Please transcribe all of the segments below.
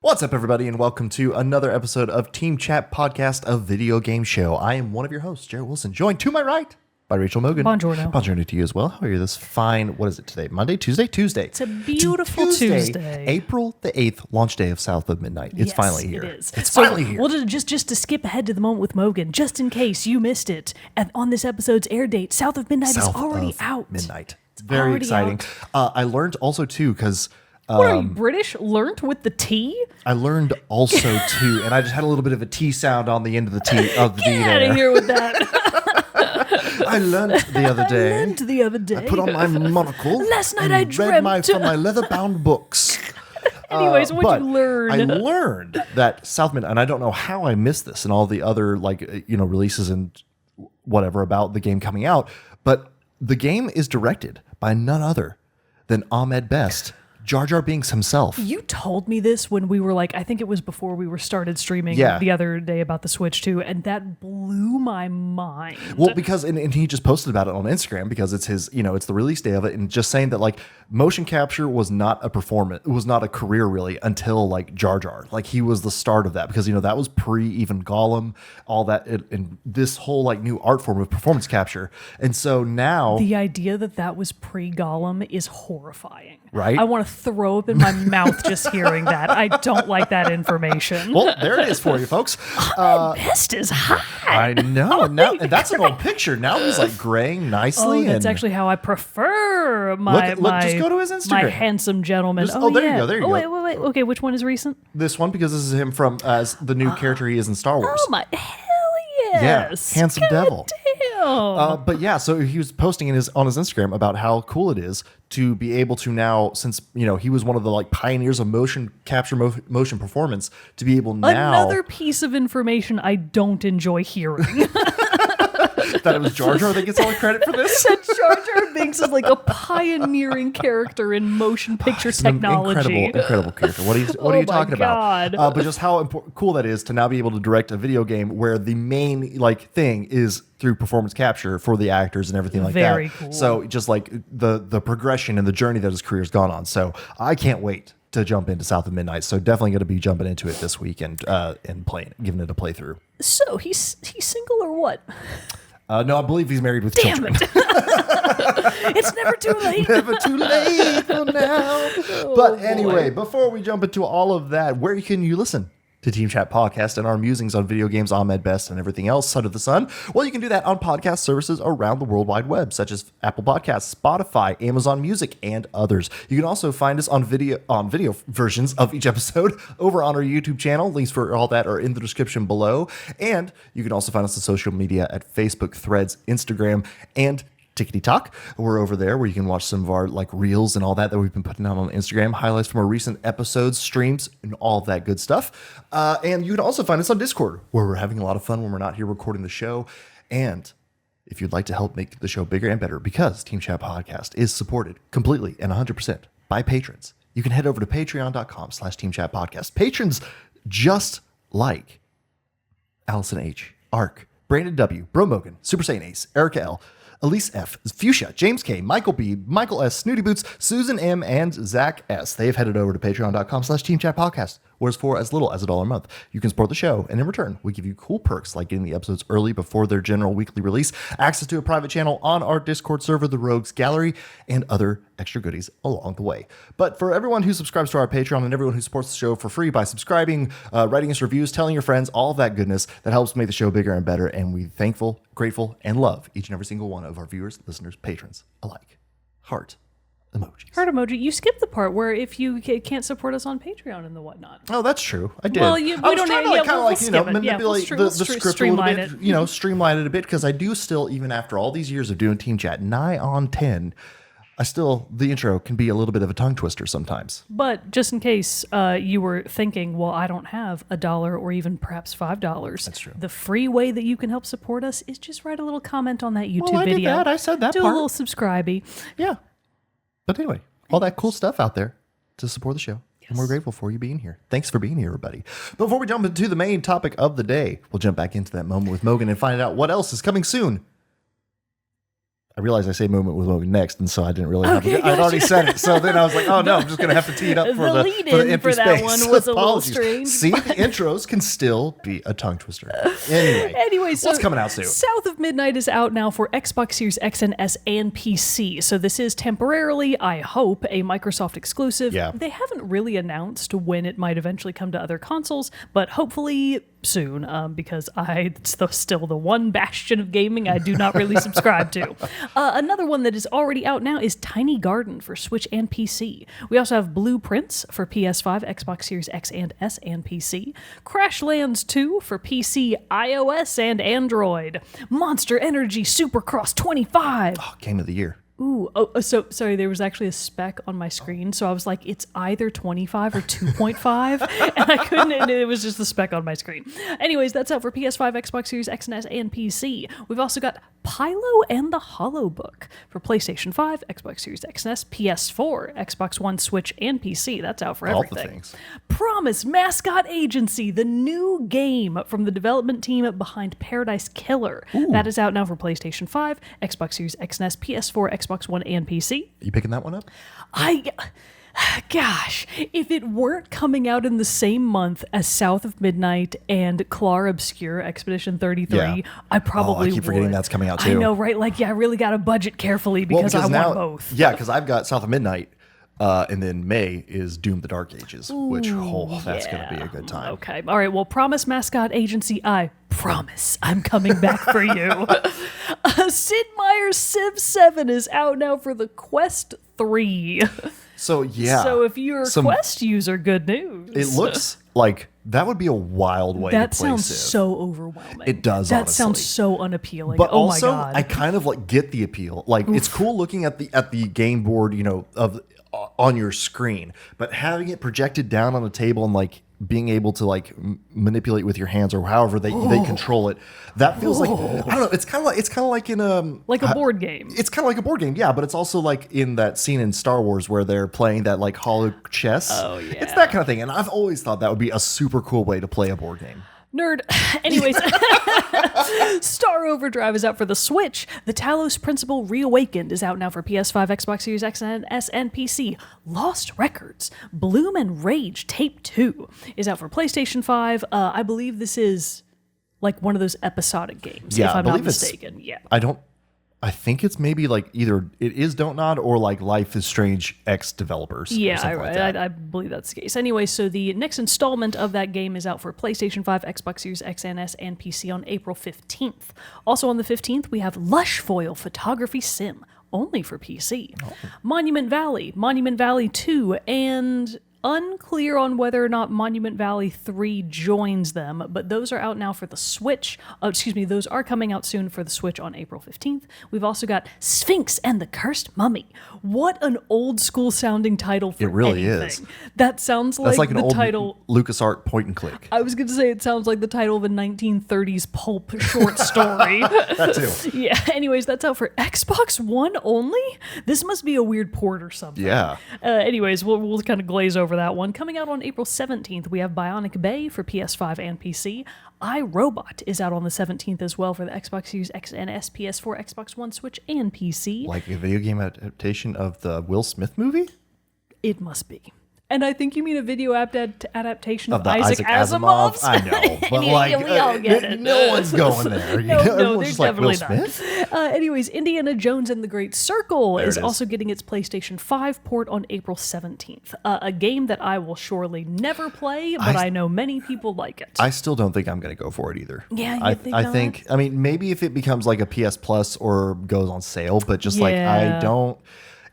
What's up, everybody, and welcome to another episode of Team Chat Podcast, a video game show. I am one of your hosts, Jared Wilson, joined to my right by Rachel Mogan. Buongiorno. Buongiorno to you as well. How are you this fine, what is it today? Monday? Tuesday? Tuesday. It's a beautiful Tuesday. April the 8th, launch day of South of Midnight. It's finally here. It is. It's finally here. Well, just to skip ahead to the moment with Mogan, just in case you missed it, on this episode's air date, South of Midnight is already out. Midnight. It's very exciting. I learned also, too, because... what are you, British? Learnt with the T? I learned also, too, and I just had a little bit of a T sound on the end of the T of the D Get there. out of here with that. I learned the other day. I put on my monocle. Last night and I read dreamt. from my leather-bound books. Anyways, what'd you But learn? I learned that South Midnight, and I don't know how I missed this and all the other releases and whatever about the game coming out, but the game is directed by none other than Ahmed Best, Jar Jar Binks himself. You told me this when we were I think it was before we were started streaming the other day about the Switch too, and that blew my mind. Well, because, and he just posted about it on Instagram because it's his, it's the release day of it, and just saying that motion capture was not a performance, it was not a career really until Jar Jar. He was the start of that because, that was pre even Gollum, all that, and this whole new art form of performance capture. And so now the idea that was pre Gollum is horrifying. Right? I want to throw up in my mouth just hearing that. I don't like that information. Well, there it is for you, folks. Best is hot. I know. And that's an old picture. Now he's graying nicely. Oh, that's actually how I prefer my just go to his Instagram. My handsome gentleman. There you go. There you go. Wait. Okay, which one is recent? This one, because this is him from as the new character he is in Star Wars. Oh my, hell yes. Yeah, handsome God devil. Damn. But yeah, so he was posting on his Instagram about how cool it is to be able to now, since he was one of the pioneers of motion capture, motion performance, to be able now. Another piece of information I don't enjoy hearing. That it was Jar Jar that gets all the credit for this. That Jar Jar Binks is a pioneering character in motion picture technology. Incredible character. What are you talking God. about? But just how cool that is to now be able to direct a video game where the main thing is through performance capture for the actors and everything like that. Very cool. So just the progression and the journey that his career's gone on. So I can't wait to jump into South of Midnight. So definitely going to be jumping into it this week and playing, giving it a playthrough. So he's single or what? No, I believe he's married with children. Damn it. It's never too late. Never too late for now. But anyway, before we jump into all of that, where can you listen to Team Chat Podcast and our musings on video games, Ahmed Best, and everything else under the sun? Well, you can do that on podcast services around the World Wide Web, such as Apple Podcasts, Spotify, Amazon Music, and others. You can also find us on video versions of each episode over on our YouTube channel. Links for all that are in the description below. And you can also find us on social media at Facebook, Threads, Instagram, and TikTok. We're over there where you can watch some of our reels and all that we've been putting out on Instagram, highlights from our recent episodes, streams, and all of that good stuff. And you can also find us on Discord, where we're having a lot of fun when we're not here recording the show. And if you'd like to help make the show bigger and better, because Team Chat Podcast is supported completely and 100% by patrons, you can head over to patreon.com/teamchatpodcast. Patrons just like Allison H, Ark, Brandon W, Bro Mogan, Super Saiyan Ace, Erica L, Elise F, Fuchsia, James K, Michael B, Michael S, Snooty Boots, Susan M, and Zach S. They've headed over to patreon.com/teamchatpodcast, where it's for as little as $1 a month. You can support the show, and in return, we give you cool perks like getting the episodes early before their general weekly release, access to a private channel on our Discord server, the Rogues Gallery, and other extra goodies along the way. But for everyone who subscribes to our Patreon and everyone who supports the show for free by subscribing, writing us reviews, telling your friends, all of that goodness, that helps make the show bigger and better, and we're thankful, grateful, and love each and every single one of our viewers, listeners, patrons alike. Heart emojis. Heart emoji. You skipped the part where if you can't support us on Patreon and the whatnot. Oh, that's true. I did. Well, I was trying to manipulate we'll the script streamline a little bit. Streamline it a bit, because I do still, even after all these years of doing Team Chat, nigh on 10, the intro can be a little bit of a tongue twister sometimes. But just in case you were thinking, well, I don't have $1 or even perhaps $5. That's true. The free way that you can help support us is just write a little comment on that YouTube I video. did that. I said that Do part. a little subscribey. Yeah. But anyway, all that cool stuff out there to support the show. Yes. And we're grateful for you being here. Thanks for being here, everybody. Before we jump into the main topic of the day, we'll jump back into that moment with Mogan and find out what else is coming soon. I realized I say movement with Mogan next, and so I didn't really have to. I'd already said it, so then I was like, oh no, I'm just going to have to tee it up for the empty for space. That one was a little strange. See, the intros can still be a tongue twister. Anyway, so what's coming out soon? South of Midnight is out now for Xbox Series X and S and PC. So this is temporarily, I hope, a Microsoft exclusive. Yeah. They haven't really announced when it might eventually come to other consoles, but hopefully soon, because it's still the one bastion of gaming I do not really subscribe to. Another one that is already out now is Tiny Garden for Switch and PC. We also have Blueprints for PS5, Xbox Series X and S and PC. Crashlands 2 for PC, iOS, and Android. Monster Energy Supercross 25. Oh, game of the year. Ooh, so sorry, there was actually a spec on my screen, so I was like, it's either 25 or 2.5, and I couldn't, and it was just the spec on my screen. Anyways, that's out for PS5, Xbox Series X and S, and PC. We've also got Pylo and the Holobook for PlayStation 5, Xbox Series X and S, PS4, Xbox One, Switch, and PC. That's out for everything. All the things. Promise Mascot Agency, the new game from the development team behind Paradise Killer. Ooh. That is out now for PlayStation 5, Xbox Series X and S, PS4, Xbox One, and PC. You picking that one up? Gosh, if it weren't coming out in the same month as South of Midnight and Clar Obscure Expedition 33, I probably would. I keep forgetting that's coming out too. I know, right? Like, I really got to budget carefully because I want both. Yeah, because I've got South of Midnight, and then May is Doom the Dark Ages, which, that's going to be a good time. Okay. All right. Well, Promise Mascot Agency, I promise I'm coming back for you. Sid Meier's Civ 7 is out now for the Quest 3. So, yeah. So if you're a Quest user, good news. It looks like that would be a wild way to play Civ. That sounds so overwhelming. It does, That honestly. Sounds so unappealing. But oh also, my God. I kind of like get the appeal. Like, it's cool looking at the game board, on your screen, but having it projected down on a table and like being able to like manipulate with your hands or however they control it, that feels like, I don't know, it's kind of like in a board game. It's kind of like a board game, yeah, but it's also like in that scene in Star Wars where they're playing that like hollow chess. Oh yeah, it's that kind of thing, and I've always thought that would be a super cool way to play a board game. Nerd. Anyways, Star Overdrive is out for the Switch. The Talos Principle Reawakened is out now for PS5, Xbox Series X and S, and PC. Lost Records, Bloom and Rage Tape 2 is out for PlayStation 5. I believe this is like one of those episodic games, if I'm not mistaken. Yeah. I think it's maybe like either it is Don't Nod or like Life is Strange X developers. Yeah, I believe that's the case. Anyway, so the next installment of that game is out for PlayStation 5, Xbox Series X and S, and PC on April 15th. Also on the 15th, we have Lush Foil Photography Sim, only for PC. Oh. Monument Valley 2, and unclear on whether or not Monument Valley 3 joins them, but those are out now for the Switch. Those are coming out soon for the Switch on April 15th. We've also got Sphinx and the Cursed Mummy. What an old school sounding title for anything. It really is. That sounds like an the old title. LucasArts point and click. I was going to say it sounds like the title of a 1930s pulp short story. That too. Yeah. Anyways, that's out for Xbox One only. This must be a weird port or something. Yeah. Anyways, we'll kind of glaze over that one. Coming out on April 17th, we have Bionic Bay for PS5 and PC. iRobot is out on the 17th as well for the Xbox Series X and S, PS4, Xbox One, Switch, and PC. Like a video game adaptation of the Will Smith movie? It must be. And I think you mean a video adaptation of Isaac Asimov's. I know, but we all get it. No one's going there. No, there's definitely like, Will Smith? Anyways, Indiana Jones and the Great Circle is also getting its PlayStation 5 port on April 17th. A game that I will surely never play, but I know many people like it. I still don't think I'm going to go for it either. Yeah, I think, I mean, maybe if it becomes like a PS Plus or goes on sale, but just like I don't.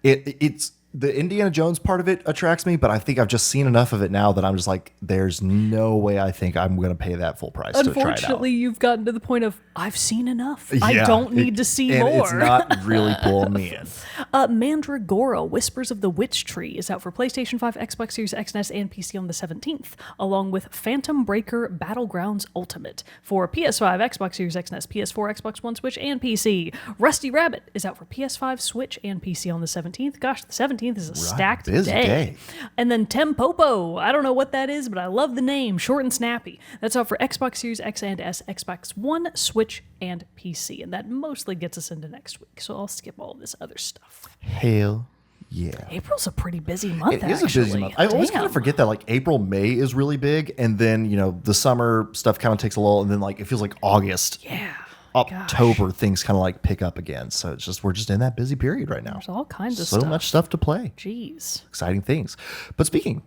It's. The Indiana Jones part of it attracts me, but I think I've just seen enough of it now that I'm just like, there's no way I think I'm going to pay that full price to try it out. Unfortunately, you've gotten to the point of, I've seen enough. I don't need to see more. It's not really pulling me in. Mandragora, Whispers of the Witch Tree is out for PlayStation 5, Xbox Series X and S, and PC on the 17th, along with Phantom Breaker Battlegrounds Ultimate for PS5, Xbox Series X and S, PS4, Xbox One, Switch, and PC. Rusty Rabbit is out for PS5, Switch, and PC on the 17th. Gosh, the 17th 19th is a stacked busy day. And then Tempopo. I don't know what that is, but I love the name. Short and snappy. That's out for Xbox Series X and S, Xbox One, Switch, and PC. And that mostly gets us into next week. So I'll skip all this other stuff. Hell yeah. April's a pretty busy month, It is a busy month. I always kind of forget that, like, April, May is really big. And then, the summer stuff kind of takes a lull. And then, like, it feels like August. Yeah. October, things kind of like pick up again. So it's just, we're just in that busy period right now. There's all kinds of stuff. So much stuff to play. Jeez. Exciting things. But speaking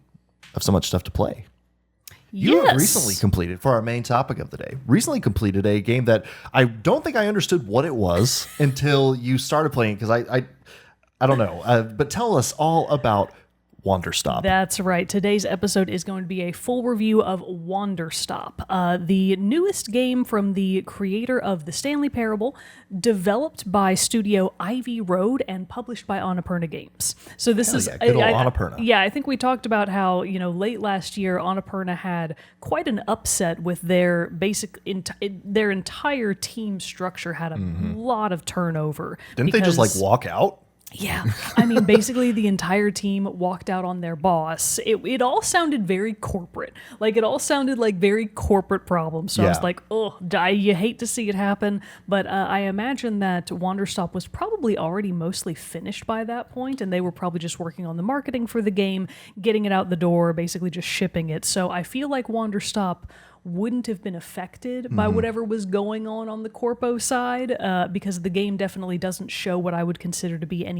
of so much stuff to play, you have recently completed, for our main topic of the day, recently completed a game that I don't think I understood what it was until you started playing it, because I don't know. But tell us all about Wanderstop. That's right. Today's episode is going to be a full review of Wanderstop, the newest game from the creator of The Stanley Parable, developed by Studio Ivy Road and published by Annapurna Games. So this is good old Annapurna. Yeah, I think we talked about how late last year Annapurna had quite an upset with their their entire team structure had a lot of turnover. Didn't they just walk out? Yeah. I mean, basically the entire team walked out on their boss. It all sounded very corporate. Like, it all sounded like very corporate problems. So I was like, oh, you hate to see it happen. But I imagine that Wanderstop was probably already mostly finished by that point, and they were probably just working on the marketing for the game, getting it out the door, basically just shipping it. So I feel like Wanderstop wouldn't have been affected by whatever was going on the corpo side, because the game definitely doesn't show what I would consider to be any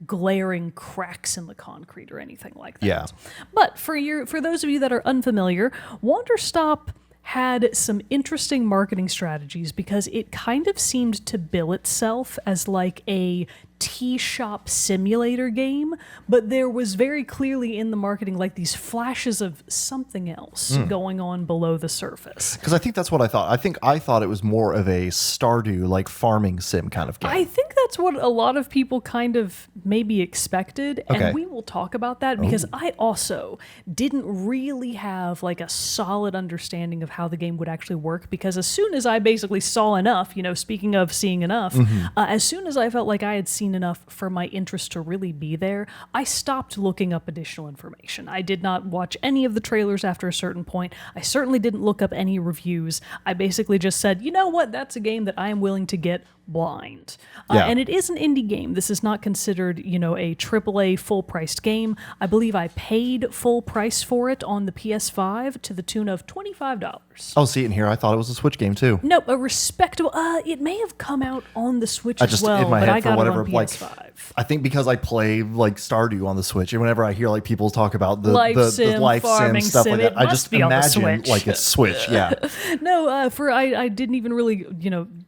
glaring cracks in the concrete or anything like that. Yeah. But for those of you that are unfamiliar, Wanderstop had some interesting marketing strategies because it kind of seemed to bill itself as like a tea shop simulator game, but there was very clearly in the marketing like these flashes of something else going on below the surface. Because I think that's what I thought. I thought it was more of a Stardew, like farming sim kind of game. I think that's what a lot of people kind of maybe expected, and we will talk about that because I also didn't really have like a solid understanding of how the game would actually work, because as soon as I basically saw enough, speaking of seeing enough, as soon as I felt like I had seen enough for my interest to really be there, I stopped looking up additional information. I did not watch any of the trailers after a certain point. I certainly didn't look up any reviews. I basically just said, you know what, that's a game that I am willing to get blind. And it is an indie game. This is not considered, a AAA full-priced game. I believe I paid full price for it on the PS5 to the tune of $25. Oh, see it in here. I thought it was a Switch game too. No, a respectable. It may have come out on the Switch as well, in my but head I for got whatever, it on PS5. I think because I play like Stardew on the Switch, and whenever I hear like people talk about the Life the sim, life sim farming stuff sim, like that, it I must just be on the imagine Switch. like it's Switch. Yeah. No, I didn't even really,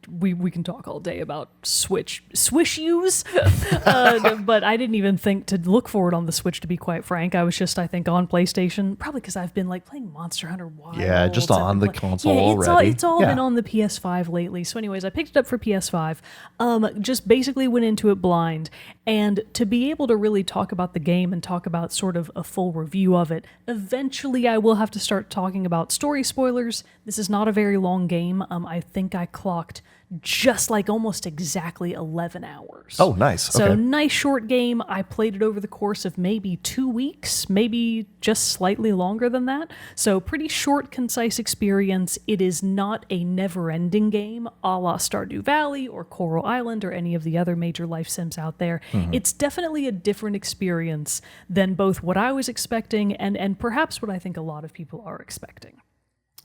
we can talk all day about Swish use, but I didn't even think to look for it on the Switch, to be quite frank. I was just, I think, on PlayStation, probably because I've been like playing Monster Hunter Wilds. Yeah, just on the console already. It's all been on the PS5 lately. So anyways, I picked it up for PS5, just basically went into it blind, and to be able to really talk about the game and talk about sort of a full review of it, eventually I will have to start talking about story spoilers. This is not a very long game. I think I clocked just like almost exactly 11 hours. Oh, nice. So nice short game. I played it over the course of maybe 2 weeks, maybe just slightly longer than that. So pretty short, concise experience. It is not a never-ending game a la Stardew Valley or Coral Island or any of the other major life sims out there. It's definitely a different experience than both what I was expecting and perhaps what I think a lot of people are expecting.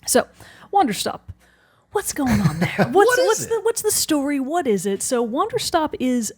So, Wanderstop. What's going on there? What's the story? What is it? So Wanderstop is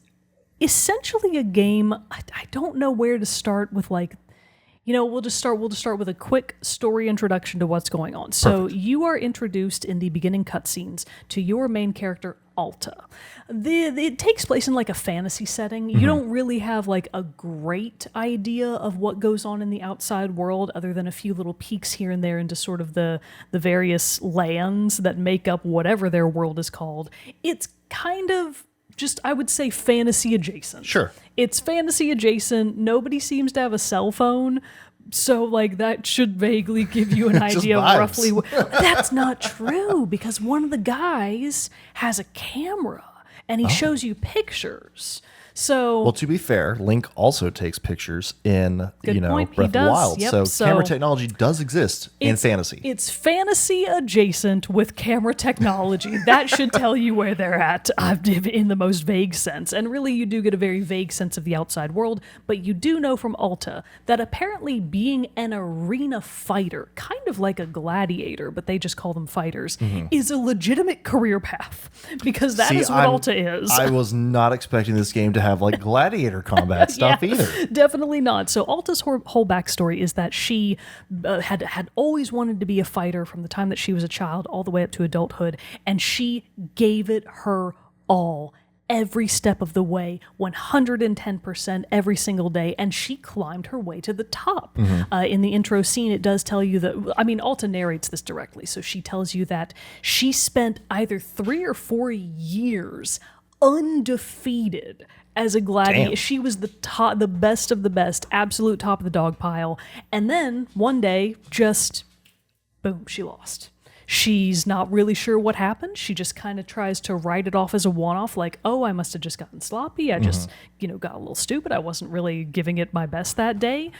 essentially a game. I don't know where to start with we'll just start with a quick story introduction to what's going on. So you are introduced in the beginning cutscenes to your main character, Alta. It takes place in like a fantasy setting. You don't really have like a great idea of what goes on in the outside world other than a few little peeks here and there into sort of the various lands that make up whatever their world is called. It's kind of just, I would say, fantasy adjacent. Sure. It's fantasy adjacent. Nobody seems to have a cell phone. So, like, that should vaguely give you an idea of roughly. That's not true, because one of the guys has a camera and he shows you pictures. So, Well, to be fair, Link also takes pictures in, Good point. He Breath of the does. Wild. Yep. So camera technology does exist in fantasy. It's fantasy adjacent with camera technology. That should tell you where they're at in the most vague sense. And really, you do get a very vague sense of the outside world. But you do know from Alta that apparently being an arena fighter, kind of like a gladiator, but they just call them fighters, is a legitimate career path. Because that is what Alta is. I was not expecting this game to have like gladiator combat stuff either. Definitely not. So Alta's whole backstory is that she had always wanted to be a fighter from the time that she was a child all the way up to adulthood, and she gave it her all. Every step of the way, 110% every single day, and she climbed her way to the top. In the intro scene, it does tell you that, Alta narrates this directly, so she tells you that she spent either 3 or 4 years undefeated as a gladiator. Damn. She was the best of the best, absolute top of the dog pile, and then one day, just boom, she lost. She's not really sure what happened. She just kind of tries to write it off as a one-off, like, oh, I must have just gotten sloppy. I just, got a little stupid. I wasn't really giving it my best that day.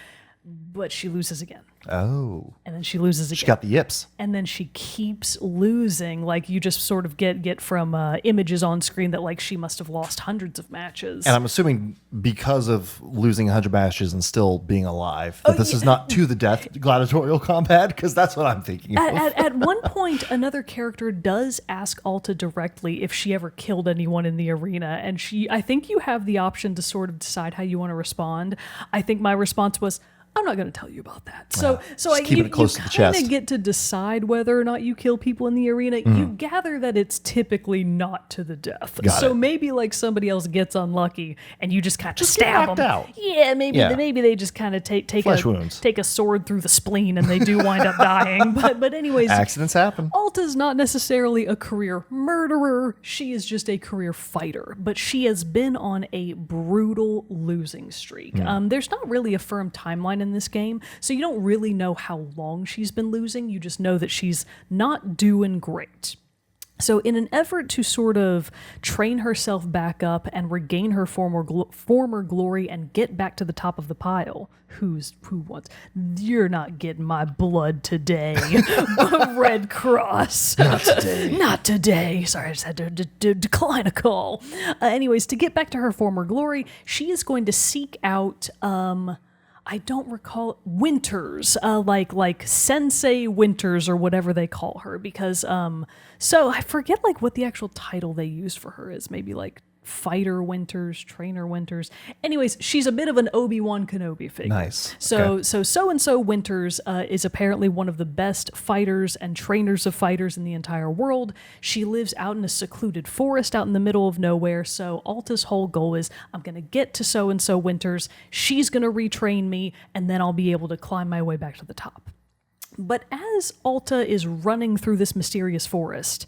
But she loses again. Oh. And then she loses again. She got the yips. And then she keeps losing. Like, you just sort of get from images on screen that, like, she must have lost hundreds of matches. And I'm assuming because of losing 100 matches and still being alive, that this is not to the death gladiatorial combat, because that's what I'm thinking of. At one point, another character does ask Alta directly if she ever killed anyone in the arena. And I think you have the option to sort of decide how you want to respond. I think my response was, I'm not going to tell you about that. So keeping it close to the chest. You kind of get to decide whether or not you kill people in the arena. You gather that it's typically not to the death. So maybe like somebody else gets unlucky and you just kind of stab them. Out. Yeah, maybe they just kind of take a sword through the spleen and they do wind up dying. But anyways, accidents happen. Alta's not necessarily a career murderer. She is just a career fighter. But she has been on a brutal losing streak. There's not really a firm timeline in this game, so you don't really know how long she's been losing. You just know that she's not doing great. So in an effort to sort of train herself back up and regain her former glory and get back to the top of the pile, who wants? You're not getting my blood today, Red Cross. Not today. Not today. Sorry, I just had to decline a call. Anyways, to get back to her former glory, she is going to seek out I don't recall Winters, like Sensei Winters or whatever they call her, because so I forget like what the actual title they used for her is. Maybe like Fighter Winters, Trainer Winters. Anyways, she's a bit of an Obi-Wan Kenobi figure. Nice. So Winters is apparently one of the best fighters and trainers of fighters in the entire world. She lives out in a secluded forest out in the middle of nowhere. So Alta's whole goal is, I'm going to get to so-and-so Winters. She's going to retrain me, and then I'll be able to climb my way back to the top. But as Alta is running through this mysterious forest,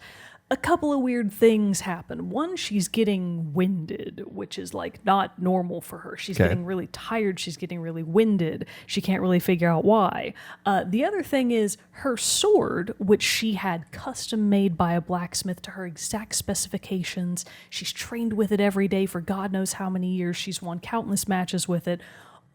a couple of weird things happen. One, she's getting winded, which is like not normal for her. She's getting really tired. She's getting really winded. She can't really figure out why. The other thing is her sword, which she had custom made by a blacksmith to her exact specifications. She's trained with it every day for God knows how many years. She's won countless matches with it.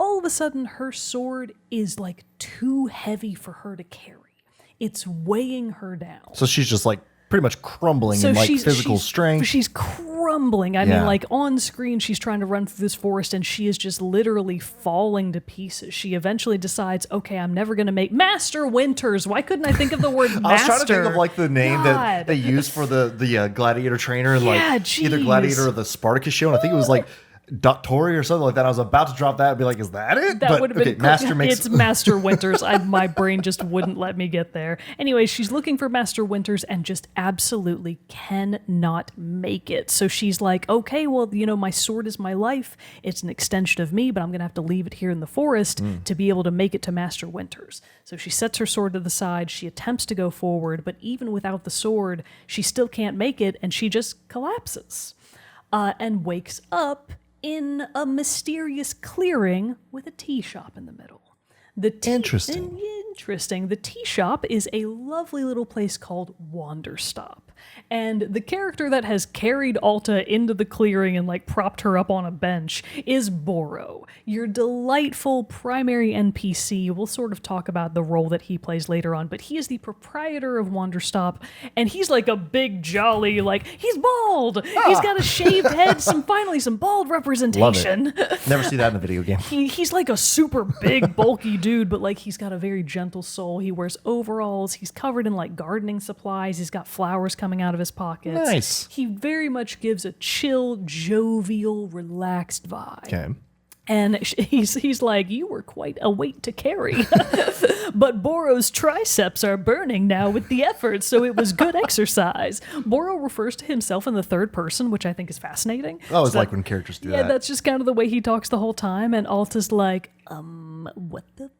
All of a sudden, her sword is like too heavy for her to carry. It's weighing her down. So she's just like pretty much crumbling in like physical strength. She's crumbling. I mean, like on screen, she's trying to run through this forest and she is just literally falling to pieces. She eventually decides, okay, I'm never going to make Master Winters. Why couldn't I think of the word master? I was trying to think of like the name that they used for the gladiator trainer in either Gladiator or the Spartacus show. And I think it was like Doctori or something like that. I was about to drop that and be like, is that it? That would have been Master It's Master Winters. My brain just wouldn't let me get there. Anyway, she's looking for Master Winters and just absolutely cannot make it. So she's like, okay, well, my sword is my life. It's an extension of me, but I'm going to have to leave it here in the forest to be able to make it to Master Winters. So she sets her sword to the side. She attempts to go forward, but even without the sword, she still can't make it, and she just collapses and wakes up in a mysterious clearing with a tea shop in the middle. Interesting. The tea shop is a lovely little place called Wanderstop. And the character that has carried Alta into the clearing and like propped her up on a bench is Boro, your delightful primary NPC. We'll sort of talk about the role that he plays later on, but he is the proprietor of Wanderstop, and he's like a big jolly, like, he's bald! He's got a shaved head, some bald representation. Love it. Never see that in a video game. He's like a super big, bulky dude, but like he's got a very gentle soul. He wears overalls. He's covered in like gardening supplies. He's got flowers coming out of his pockets. Nice. He very much gives a chill, jovial, relaxed vibe. Okay. And he's like, you were quite a weight to carry. But Boro's triceps are burning now with the effort, so it was good exercise. Boro refers to himself in the third person, which I think is fascinating. Oh, it's like when characters do that. Yeah, that's just kind of the way he talks the whole time. And Alta's like, what the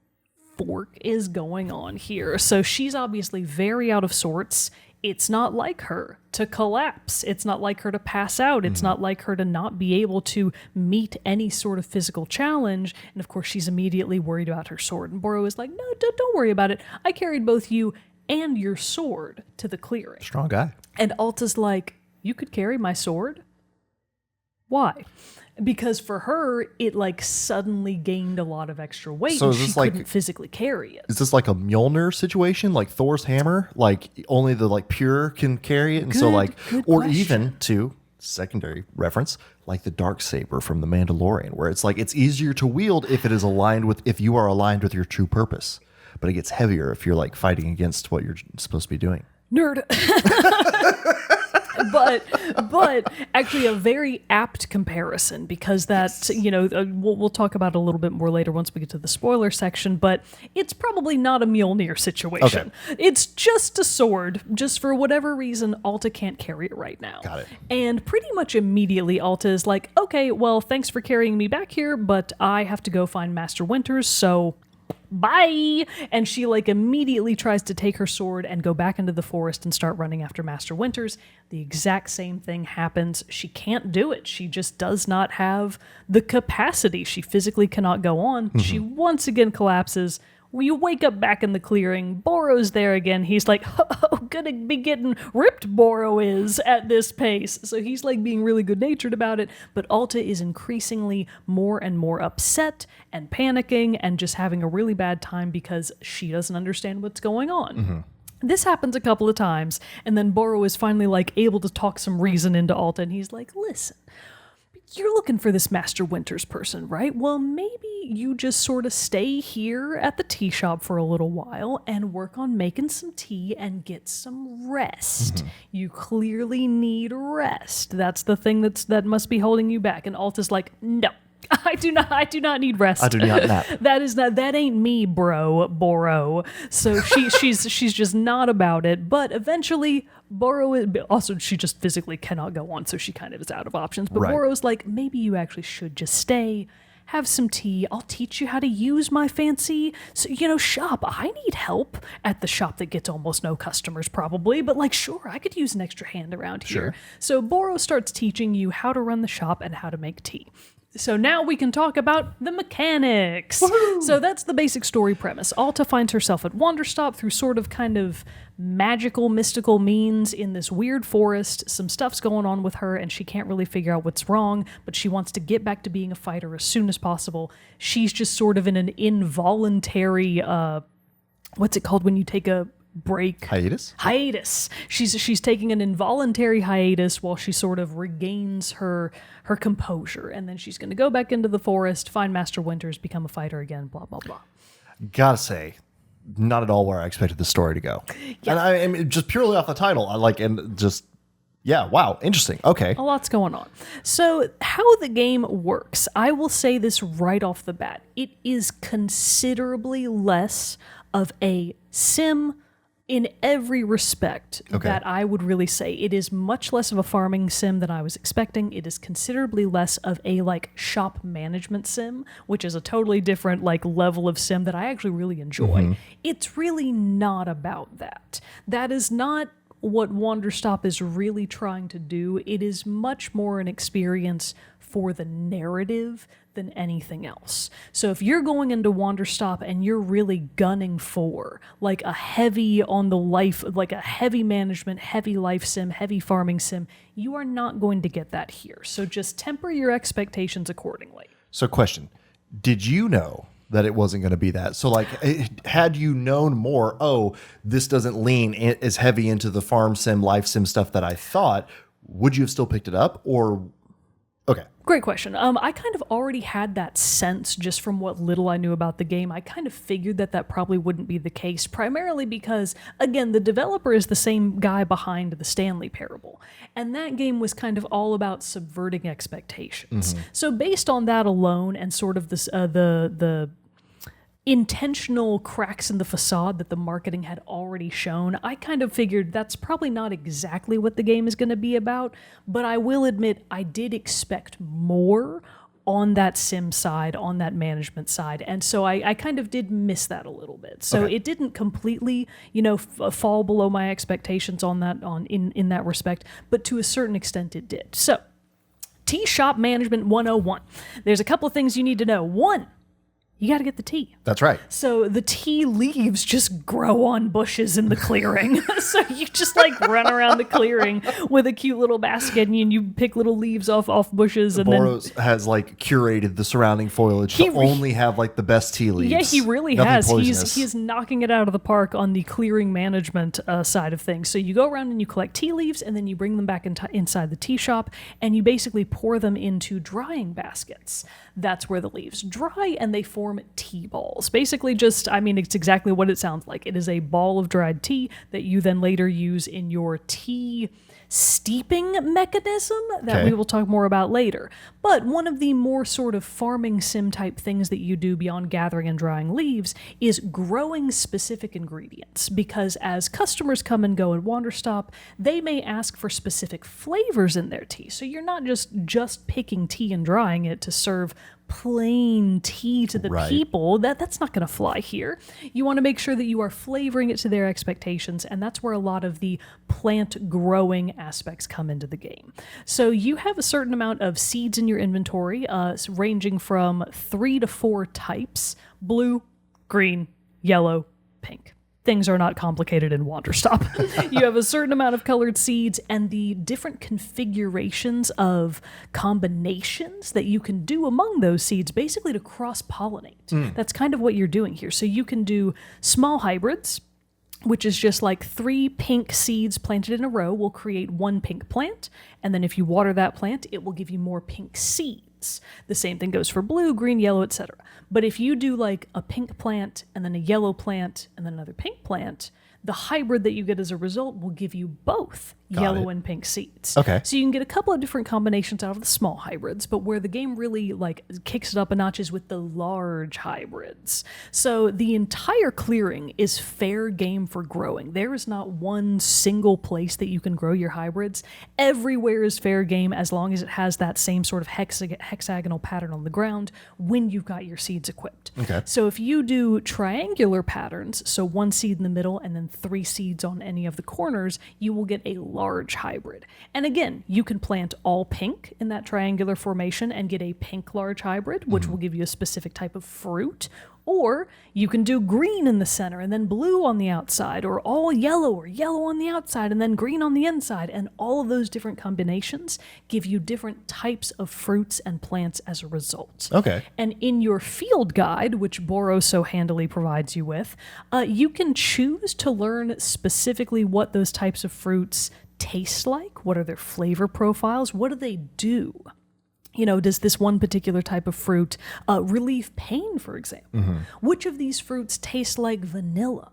fork is going on here? So she's obviously very out of sorts. It's not like her to collapse. It's not like her to pass out. It's not like her to not be able to meet any sort of physical challenge. And of course, she's immediately worried about her sword. And Boro is like, no, don't worry about it. I carried both you and your sword to the clearing. Strong guy. And Alta's like, you could carry my sword? Why? Because for her, it like suddenly gained a lot of extra weight, So and is she this like- couldn't physically carry it. Is this like a Mjolnir situation, like Thor's hammer? Like only the like pure can carry it, and so like, good or question. even to secondary reference, like the dark saber from the Mandalorian, where it's like it's easier to wield if you are aligned with your true purpose, but it gets heavier if you're like fighting against what you're supposed to be doing. Nerd. But actually a very apt comparison, because that's, we'll talk about it a little bit more later once we get to the spoiler section, but it's probably not a Mjolnir situation. Okay. It's just a sword. Just for whatever reason, Alta can't carry it right now. Got it. And pretty much immediately Alta is like, okay, well, thanks for carrying me back here, but I have to go find Master Winters, so bye. And she like immediately tries to take her sword and go back into the forest and start running after Master Winters. The exact same thing happens. She can't do it. She just does not have the capacity. She physically cannot go on. She once again collapses. When you wake up back in the clearing, Boro's there again. He's like, oh, gonna be getting ripped, Boro is, at this pace. So he's like being really good-natured about it, but Alta is increasingly more and more upset and panicking and just having a really bad time because she doesn't understand what's going on. This happens a couple of times, and then Boro is finally like able to talk some reason into Alta, and he's like, listen, you're looking for this Master Winters person, right? Well, maybe you just sort of stay here at the tea shop for a little while and work on making some tea and get some rest. You clearly need rest. That's the thing that must be holding you back. And Alta's like, no. I do not need rest. I do not nap. That ain't me, Boro. So she's just not about it. But eventually, also she just physically cannot go on, so she kind of is out of options. But Right. Boro's like, maybe you actually should just stay, have some tea. I'll teach you how to use my fancy, shop. I need help at the shop that gets almost no customers, probably. But like, sure, I could use an extra hand around here. Sure. So Boro starts teaching you how to run the shop and how to make tea. So now we can talk about the mechanics. Woohoo! So that's the basic story premise. Alta finds herself at Wanderstop through sort of kind of magical, mystical means in this weird forest. Some stuff's going on with her and she can't really figure out what's wrong, but she wants to get back to being a fighter as soon as possible. She's just sort of in an involuntary, what's it called when you take a break? Hiatus. She's taking an involuntary hiatus while she sort of regains her composure, and then she's going to go back into the forest, find Master Winters, become a fighter again, blah blah blah. Gotta say, not at all where I expected the story to go. Yeah. And I mean, just purely off the title, wow, interesting. Okay. A lot's going on. So how the game works, I will say this right off the bat. It is considerably less of a sim in every respect that I would really say. It is much less of a farming sim than I was expecting. It is considerably less of a shop management sim, which is a totally different level of sim that I actually really enjoy. It's really not about that. That is not what Wanderstop is really trying to do. It is much more an experience for the narrative than anything else. So if you're going into Wanderstop and you're really gunning for like a heavy on the life, like a heavy management, heavy life sim, heavy farming sim, you are not going to get that here. So just temper your expectations accordingly. So question, did you know that it wasn't going to be that? So like, had you known more, oh, this doesn't lean as heavy into the farm sim, life sim stuff that I thought, would you have still picked it up? Or, okay. Great question. I kind of already had that sense just from what little I knew about the game. I kind of figured that probably wouldn't be the case, primarily because, again, the developer is the same guy behind the Stanley Parable. And that game was kind of all about subverting expectations. So based on that alone and sort of this, the intentional cracks in the facade that the marketing had already shown, I kind of figured that's probably not exactly what the game is going to be about, but I will admit I did expect more on that sim side, on that management side, and so I kind of did miss that a little bit. So it didn't completely, fall below my expectations on that in that respect, but to a certain extent it did. So, Tea Shop Management 101. There's a couple of things you need to know. One, you got to get the tea. That's right. So the tea leaves just grow on bushes in the clearing. So you just like run around the clearing with a cute little basket and you pick little leaves off bushes. And Boros has like curated the surrounding foliage to only have like the best tea leaves. Yeah, he really Nothing has. poisonous. He's knocking it out of the park on the clearing management side of things. So you go around and you collect tea leaves and then you bring them back inside the tea shop and you basically pour them into drying baskets. That's where the leaves dry and they form tea balls. Basically just, it's exactly what it sounds like. It is a ball of dried tea that you then later use in your tea steeping mechanism that we will talk more about later. But one of the more sort of farming sim type things that you do beyond gathering and drying leaves is growing specific ingredients, because as customers come and go at Wanderstop, they may ask for specific flavors in their tea. So you're not just picking tea and drying it to serve plain tea to the people. That's not going to fly here. You want to make sure that you are flavoring it to their expectations, and that's where a lot of the plant growing aspects come into the game. So you have a certain amount of seeds in your inventory, ranging from 3 to 4 types: blue, green, yellow, pink. Things are not complicated in Wanderstop. You have a certain amount of colored seeds and the different configurations of combinations that you can do among those seeds, basically to cross-pollinate. That's kind of what you're doing here. So you can do small hybrids, which is just like 3 pink seeds planted in a row will create 1 pink plant, and then if you water that plant, it will give you more pink seeds. The same thing goes for blue, green, yellow, etc. But if you do like a pink plant and then a yellow plant and then another pink plant, the hybrid that you get as a result will give you both yellow and pink seeds. Okay. So you can get a couple of different combinations out of the small hybrids, but where the game really like kicks it up a notch is with the large hybrids. So the entire clearing is fair game for growing. There is not one single place that you can grow your hybrids. Everywhere is fair game as long as it has that same sort of hexagonal pattern on the ground when you've got your seeds equipped. Okay. So if you do triangular patterns, so 1 seed in the middle and then 3 seeds on any of the corners, you will get a large hybrid. And again, you can plant all pink in that triangular formation and get a pink large hybrid, which will give you a specific type of fruit. Or you can do green in the center and then blue on the outside, or all yellow or yellow on the outside and then green on the inside. And all of those different combinations give you different types of fruits and plants as a result. Okay. And in your field guide, which Boros so handily provides you with, you can choose to learn specifically what those types of fruits taste like, what are their flavor profiles, what do they do? Does this one particular type of fruit relieve pain, for example? Which of these fruits taste like vanilla?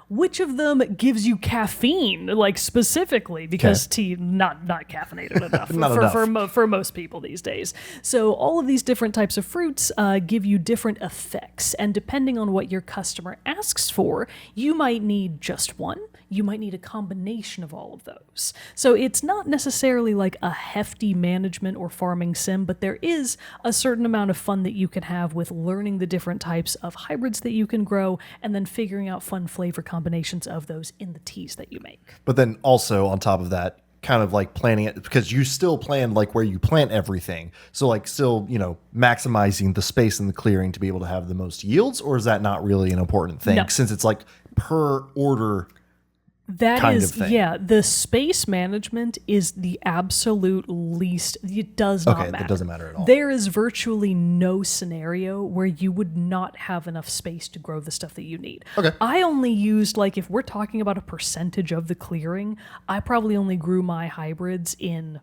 Which of them gives you caffeine, like specifically, because tea not caffeinated enough for most people these days. So all of these different types of fruits give you different effects, and depending on what your customer asks for, you might need just one. You might need a combination of all of those. So it's not necessarily like a hefty management or farming sim, but there is a certain amount of fun that you can have with learning the different types of hybrids that you can grow and then figuring out fun flavor combinations of those in the teas that you make. But then also on top of that, kind of like planning it, because you still plan like where you plant everything. So like still, maximizing the space in the clearing to be able to have the most yields, or is that not really an important thing since it's like per order? That is, yeah, the space management is the absolute least. It does not matter. That doesn't matter at all. There is virtually no scenario where you would not have enough space to grow the stuff that you need. Okay. I only used, like, if we're talking about a percentage of the clearing, I probably only grew my hybrids in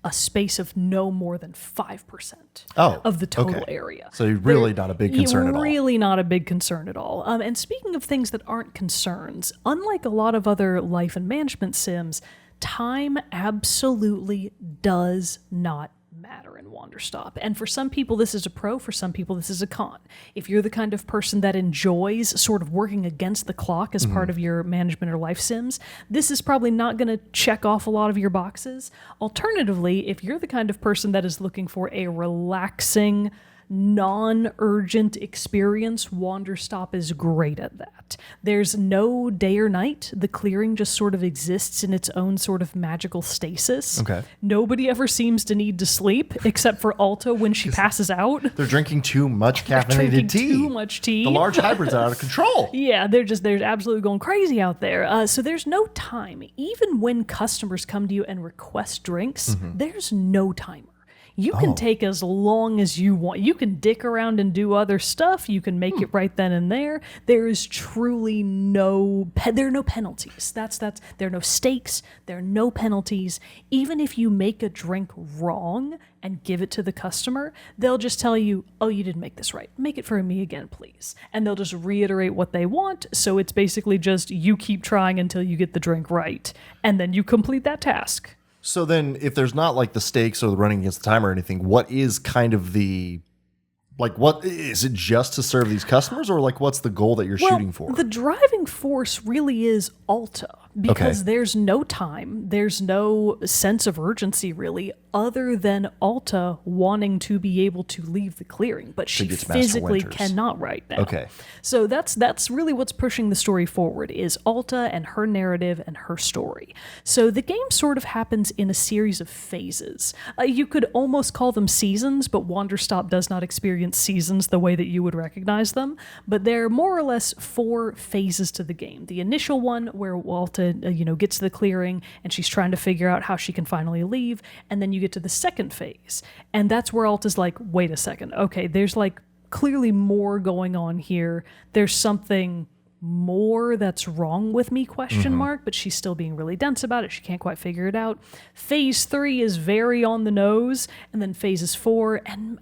a space of no more than 5% of the total area. So really not a big concern at all. Really not a big concern at all. And speaking of things that aren't concerns, unlike a lot of other life and management sims, time absolutely does not matter in Wanderstop. And for some people this is a pro, for some people this is a con. If you're the kind of person that enjoys sort of working against the clock as part of your management or life sims, this is probably not going to check off a lot of your boxes. Alternatively, if you're the kind of person that is looking for a relaxing, non-urgent experience, Wanderstop is great at that. There's no day or night. The clearing just sort of exists in its own sort of magical stasis. Okay. Nobody ever seems to need to sleep except for Alta when she passes out. They're drinking too much caffeinated tea. Too much tea. The large hybrids are out of control. Yeah, they're absolutely going crazy out there. So there's no time. Even when customers come to you and request drinks, there's no timer. You can take as long as you want. You can dick around and do other stuff. You can make it right then and there. There is truly there are no penalties. There are no stakes. There are no penalties. Even if you make a drink wrong and give it to the customer, they'll just tell you, oh, you didn't make this right. Make it for me again, please. And they'll just reiterate what they want. So it's basically just you keep trying until you get the drink right. And then you complete that task. So then if there's not like the stakes or the running against the time or anything, what is kind of what is it, just to serve these customers, or like what's the goal that you're shooting for? The driving force really is Alta, because there's no time, there's no sense of urgency really, other than Alta wanting to be able to leave the clearing, but she physically cannot right now. Okay. So that's really what's pushing the story forward, is Alta and her narrative and her story. So the game sort of happens in a series of phases. You could almost call them seasons, but Wanderstop does not experience seasons the way that you would recognize them, but there are more or less 4 phases to the game. The initial one where Alta gets to the clearing and she's trying to figure out how she can finally leave, and then you get to the second phase, and that's where Alta's like, wait a second, okay, there's like clearly more going on here, there's something more that's wrong with me, question mark, but she's still being really dense about it. She can't quite figure it out. Phase 3 is very on the nose, and then phases 4, and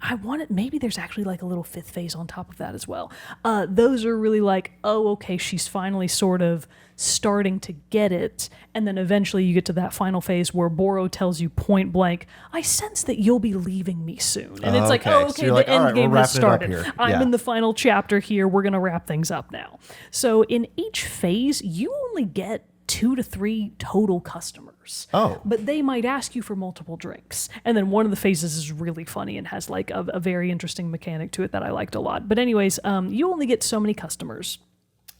maybe there's actually like a little 5th phase on top of that as well. Those are really like, oh, okay, she's finally sort of starting to get it, and then eventually you get to that final phase where Boro tells you point blank, I sense that you'll be leaving me soon. And it's like, oh, okay, so the end game has started. I'm in the final chapter here. We're going to wrap things up now. So in each phase, you only get 2 to 3 total customers. Oh. But they might ask you for multiple drinks. And then one of the phases is really funny and has like a very interesting mechanic to it that I liked a lot. But anyways, you only get so many customers.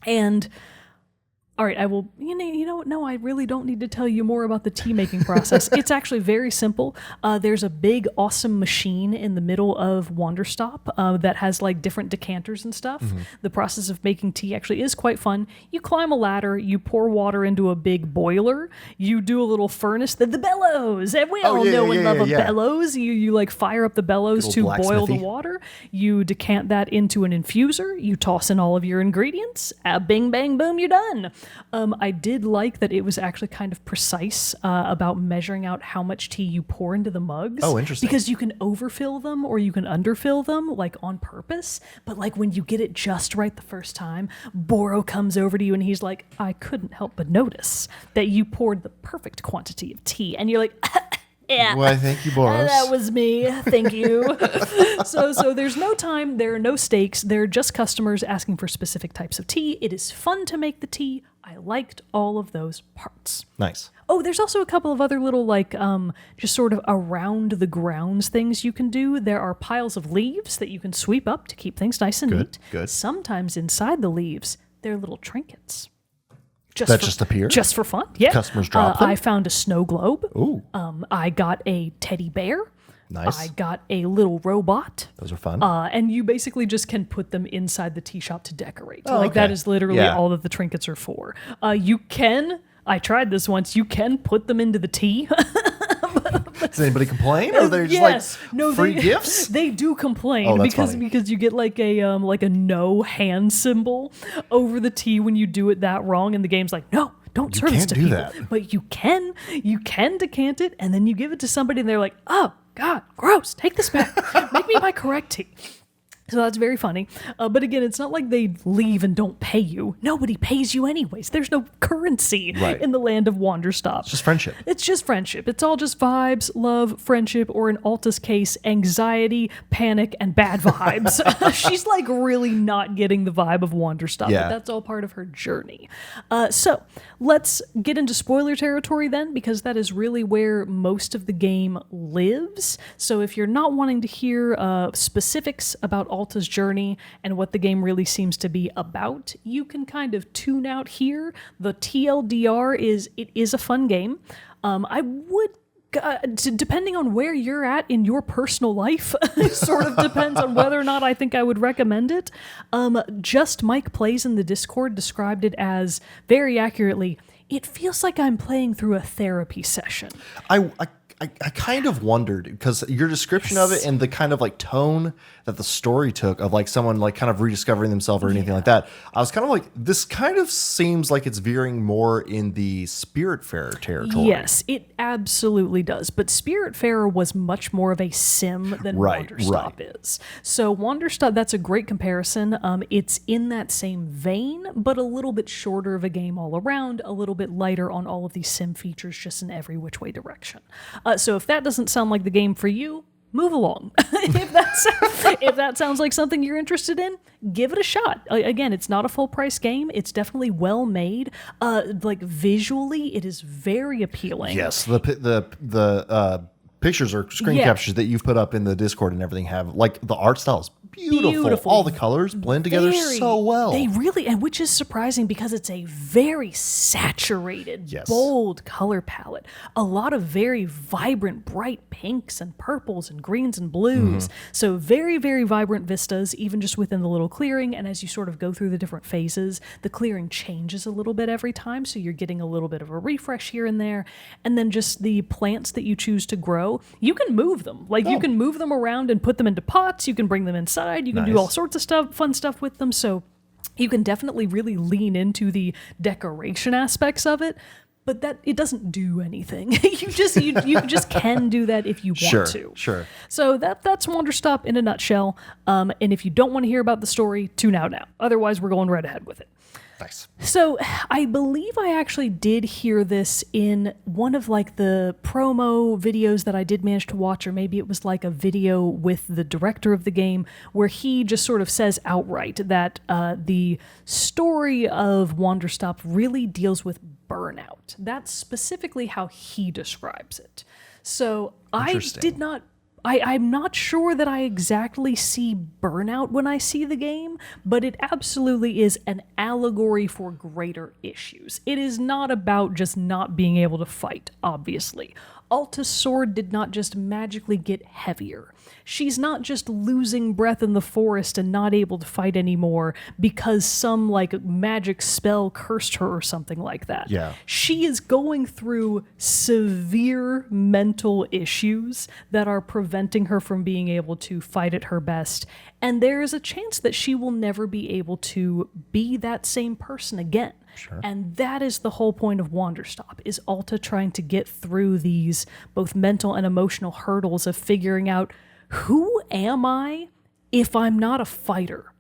And all right, I will, no, I really don't need to tell you more about the tea making process. It's actually very simple. There's a big, awesome machine in the middle of Wanderstop that has like different decanters and stuff. The process of making tea actually is quite fun. You climb a ladder, you pour water into a big boiler, you do a little furnace, the bellows, and we all know and love a bellows. You like fire up the bellows to boil the water. You decant that into an infuser, you toss in all of your ingredients, bing, bang, boom, you're done. I did like that it was actually kind of precise about measuring out how much tea you pour into the mugs. Oh, interesting. Because you can overfill them or you can underfill them, like on purpose. But like when you get it just right the first time, Boro comes over to you and he's like, I couldn't help but notice that you poured the perfect quantity of tea. And you're like, yeah. Why, thank you, Boros. That was me. Thank you. So there's no time. There are no stakes. They're just customers asking for specific types of tea. It is fun to make the tea. I liked all of those parts. Nice. Oh, there's also a couple of other little, like, just sort of around the grounds things you can do. There are piles of leaves that you can sweep up to keep things nice and neat. Good. Sometimes inside the leaves, there are little trinkets. Just appear? Just for fun, yeah. Customers drop them? I found a snow globe. Ooh. I got a teddy bear. Nice. I got a little robot. Those are fun. And you basically just can put them inside the tea shop to decorate. Oh, like, that okay. is literally Yeah. all that the trinkets are for. I tried this once, you can put them into the tea. Does anybody complain? Or they're just free gifts? They do complain Oh, that's funny. because you get like a no hand symbol over the tea when you do it that wrong, and the game's like, no, don't serve this can't to do people. that. But you can decant it, and then you give it to somebody, and they're like, oh God, gross, take this back. Make me my correct tea. So that's very funny. But again, it's not like they leave and don't pay you. Nobody pays you anyways. There's no currency in the land of Wanderstop. It's just friendship. It's just friendship. It's all just vibes, love, friendship, or in Alta's case, anxiety, panic, and bad vibes. She's like really not getting the vibe of Wanderstop, Yeah. but that's all part of her journey. So let's get into spoiler territory then, because that is really where most of the game lives. So if you're not wanting to hear specifics about Alta's journey and what the game really seems to be about, you can kind of tune out here. The TLDR is it is a fun game. I would, depending on where you're at in your personal life, it sort of depends on whether or not I think I would recommend it. Just Mike Plays in the Discord described it as, very accurately, it feels like I'm playing through a therapy session. I kind of wondered, because your description of it and the kind of like tone that the story took of like someone like kind of rediscovering themselves or anything like that, I was kind of like, this kind of seems like it's veering more in the Spiritfarer territory. Yes, it absolutely does. But Spiritfarer was much more of a sim than Wanderstop is. So Wanderstop, that's a great comparison. It's in that same vein, but a little bit shorter of a game all around, a little bit lighter on all of these sim features, just in every which way direction. So if that doesn't sound like the game for you, move along. If that sounds like something you're interested in, give it a shot. Again, it's not a full price game. It's definitely well made. Like visually, it is very appealing. Yes, the pictures or screen captures that you've put up in the Discord and everything have, like, the art style is beautiful. All the colors blend together so well. They really, and which is surprising because it's a very saturated, bold color palette. A lot of very vibrant, bright pinks and purples and greens and blues. So very, very vibrant vistas, even just within the little clearing. And as you sort of go through the different phases, the clearing changes a little bit every time. So you're getting a little bit of a refresh here and there. And then just the plants that you choose to grow, you can move them. Like you can move them around and put them into pots. You can bring them inside. You can do all sorts of stuff, fun stuff with them. So you can definitely really lean into the decoration aspects of it, but that it doesn't do anything. you just can do that if you want to. Sure. So that's Wanderstop in a nutshell. And if you don't want to hear about the story, tune out now. Otherwise, we're going right ahead with it. Nice. So I believe I actually did hear this in one of like the promo videos that I did manage to watch, or maybe it was like a video with the director of the game where he just sort of says outright that the story of Wanderstop really deals with burnout. That's specifically how he describes it. So I'm not sure that I exactly see burnout when I see the game, but it absolutely is an allegory for greater issues. It is not about just not being able to fight, obviously. Alta's sword did not just magically get heavier. She's not just losing breath in the forest and not able to fight anymore because some like magic spell cursed her or something like that. Yeah. She is going through severe mental issues that are preventing her from being able to fight at her best. And there is a chance that she will never be able to be that same person again. Sure. And that is the whole point of Wanderstop, is Alta trying to get through these both mental and emotional hurdles of figuring out, who am I if I'm not a fighter?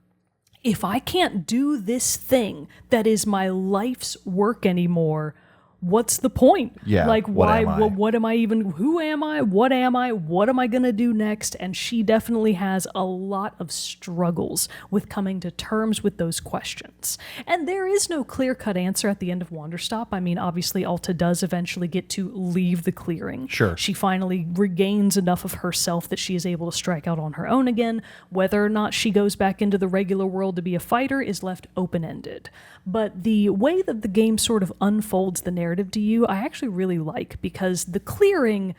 If I can't do this thing that is my life's work anymore, what's the point? Yeah, Like, what why? am I? What am I even? Who am I? What am I? What am I going to do next? And she definitely has a lot of struggles with coming to terms with those questions. And there is no clear-cut answer at the end of Wanderstop. I mean, obviously, Alta does eventually get to leave the clearing. Sure. She finally regains enough of herself that she is able to strike out on her own again. Whether or not she goes back into the regular world to be a fighter is left open-ended. But the way that the game sort of unfolds the narrative to you, I actually really like, because the clearing,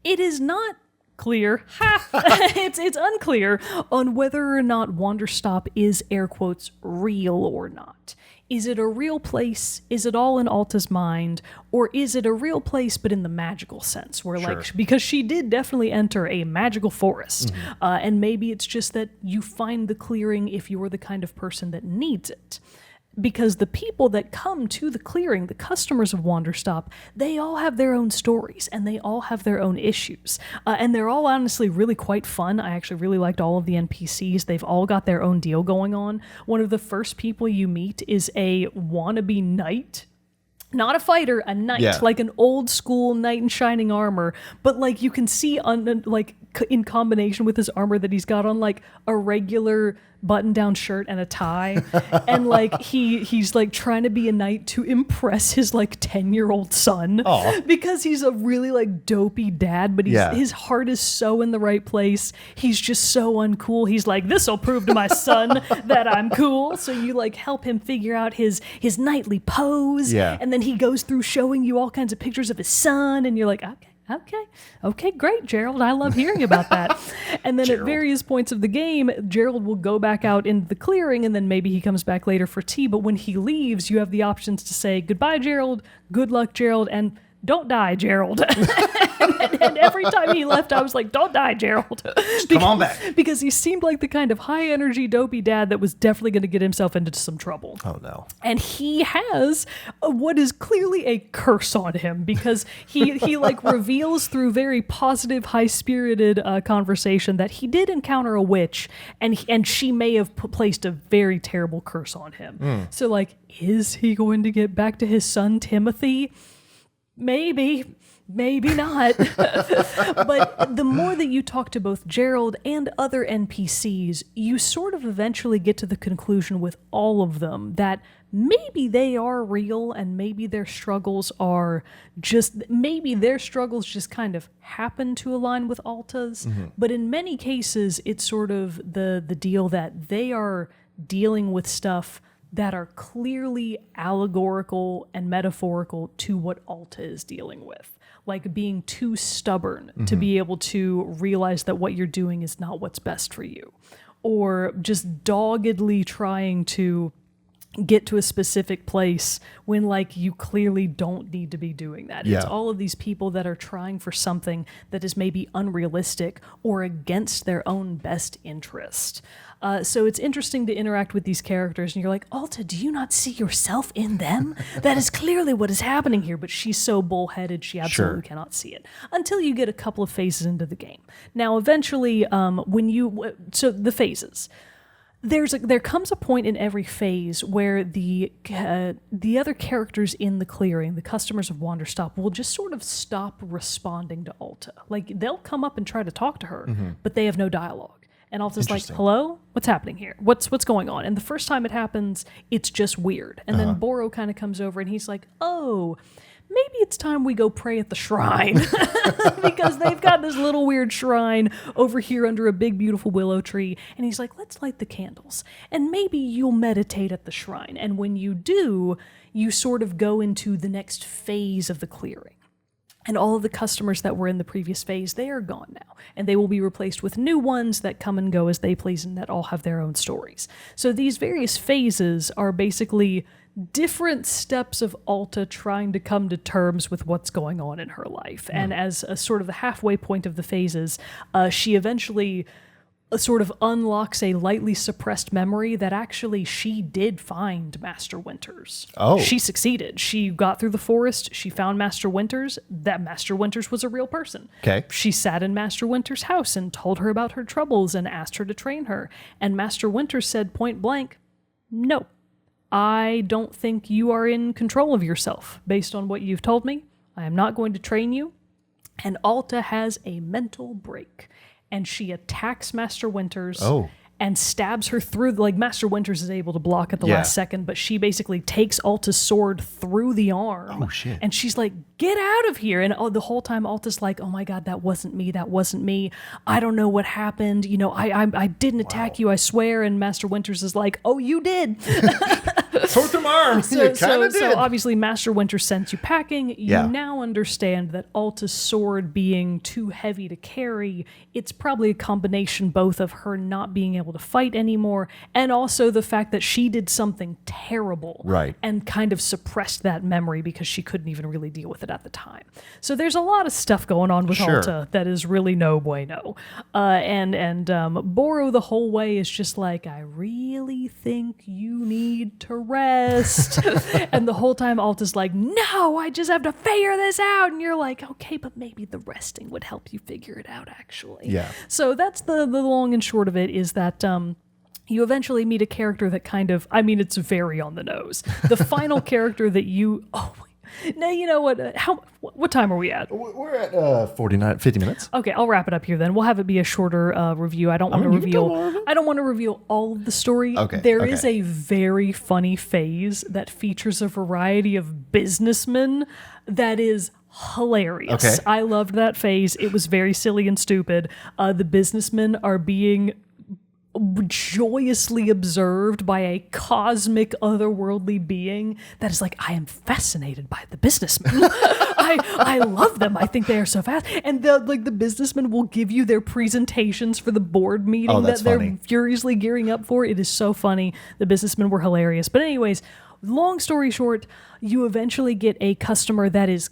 it is not clear. It's unclear on whether or not Wanderstop is, air quotes, real or not. Is it a real place? Is it all in Alta's mind? Or is it a real place but in the magical sense? Where like, because she did definitely enter a magical forest. And maybe it's just that you find the clearing if you're the kind of person that needs it. Because the people that come to the clearing, the customers of Wanderstop, they all have their own stories and they all have their own issues. And they're all honestly really quite fun. I actually really liked all of the NPCs. They've all got their own deal going on. One of the first people you meet is a wannabe knight. Not a fighter, a knight, like an old school knight in shining armor. But like you can see in combination with his armor that he's got on like a regular button-down shirt and a tie, and like he's like trying to be a knight to impress his like 10-year-old son. Aww. Because he's a really like dopey dad, but his heart is so in the right place. He's just so uncool. He's like, this'll prove to my son that I'm cool. So you like help him figure out his knightly pose, and then he goes through showing you all kinds of pictures of his son, and you're like, okay, great, Gerald. I love hearing about that. And then at various points of the game, Gerald will go back out into the clearing, and then maybe he comes back later for tea. But when he leaves, you have the options to say, goodbye, Gerald, good luck, Gerald, and don't die, Gerald. and every time he left, I was like, don't die, Gerald. Come on back. Because he seemed like the kind of high-energy, dopey dad that was definitely going to get himself into some trouble. Oh, no. And he has what is clearly a curse on him, because he like reveals through very positive, high-spirited conversation that he did encounter a witch, and she may have placed a very terrible curse on him. So, like, is he going to get back to his son, Timothy? Maybe not. But the more that you talk to both Gerald and other NPCs, you sort of eventually get to the conclusion with all of them that maybe they are real, and maybe their struggles just kind of happen to align with Alta's. But in many cases, it's sort of the deal that they are dealing with stuff that are clearly allegorical and metaphorical to what Alta is dealing with. Like being too stubborn to be able to realize that what you're doing is not what's best for you. Or just doggedly trying to get to a specific place when like you clearly don't need to be doing that. It's all of these people that are trying for something that is maybe unrealistic or against their own best interest. So it's interesting to interact with these characters, and you're like, Alta, do you not see yourself in them? That is clearly what is happening here, but she's so bullheaded, she absolutely cannot see it. Until you get a couple of phases into the game. Now, eventually, so the phases. There comes a point in every phase where the other characters in the clearing, the customers of Wanderstop, will just sort of stop responding to Alta. Like, they'll come up and try to talk to her, but they have no dialogue. And Alta's like, hello? What's happening here? What's going on? And the first time it happens, it's just weird. And then Boro kind of comes over and he's like, oh, maybe it's time we go pray at the shrine. Because they've got this little weird shrine over here under a big, beautiful willow tree. And he's like, let's light the candles. And maybe you'll meditate at the shrine. And when you do, you sort of go into the next phase of the clearing. And all of the customers that were in the previous phase, they are gone now. And they will be replaced with new ones that come and go as they please and that all have their own stories. So these various phases are basically different steps of Alta trying to come to terms with what's going on in her life. And as a sort of the halfway point of the phases, she eventually sort of unlocks a lightly suppressed memory that actually she did find Master Winters. Oh. She succeeded. She got through the forest. She found Master Winters. That Master Winters was a real person. Okay. She sat in Master Winters' house and told her about her troubles and asked her to train her. And Master Winters said point blank, no. I don't think you are in control of yourself based on what you've told me. I am not going to train you. And Alta has a mental break. And she attacks Master Winters and stabs her through. Like, Master Winters is able to block at the last second, but she basically takes Alta's sword through the arm. Oh, shit. And she's like, get out of here. And the whole time Alta's like, oh my God, that wasn't me. That wasn't me. I don't know what happened. You know, I didn't attack you, I swear. And Master Winters is like, oh, you did. Took them arms. You kind of did. So obviously Master Winter sends you packing. You now understand that Alta's sword being too heavy to carry, it's probably a combination both of her not being able to fight anymore and also the fact that she did something terrible. Right. And kind of suppressed that memory because she couldn't even really deal with it at the time. So there's a lot of stuff going on with Alta that is really no bueno. And Boro the whole way is just like, I really think you need to rest. And the whole time Alta's like, no, I just have to figure this out. And you're like, okay, but maybe the resting would help you figure it out, actually. Yeah. So that's the long and short of it, is that you eventually meet a character that kind of, I mean, it's very on the nose. The final character that now, you know what? What time are we at? We're at 50 minutes. Okay, I'll wrap it up here then. We'll have it be a shorter review. I don't want to reveal all of the story. Okay. There is a very funny phase that features a variety of businessmen that is hilarious. Okay. I loved that phase. It was very silly and stupid. The businessmen are being joyously observed by a cosmic otherworldly being that is like, I am fascinated by the businessmen. I love them. I think they are so fast. And the businessmen will give you their presentations for the board meeting that they're furiously gearing up for. It is so funny. The businessmen were hilarious. But anyways, long story short, you eventually get a customer that is,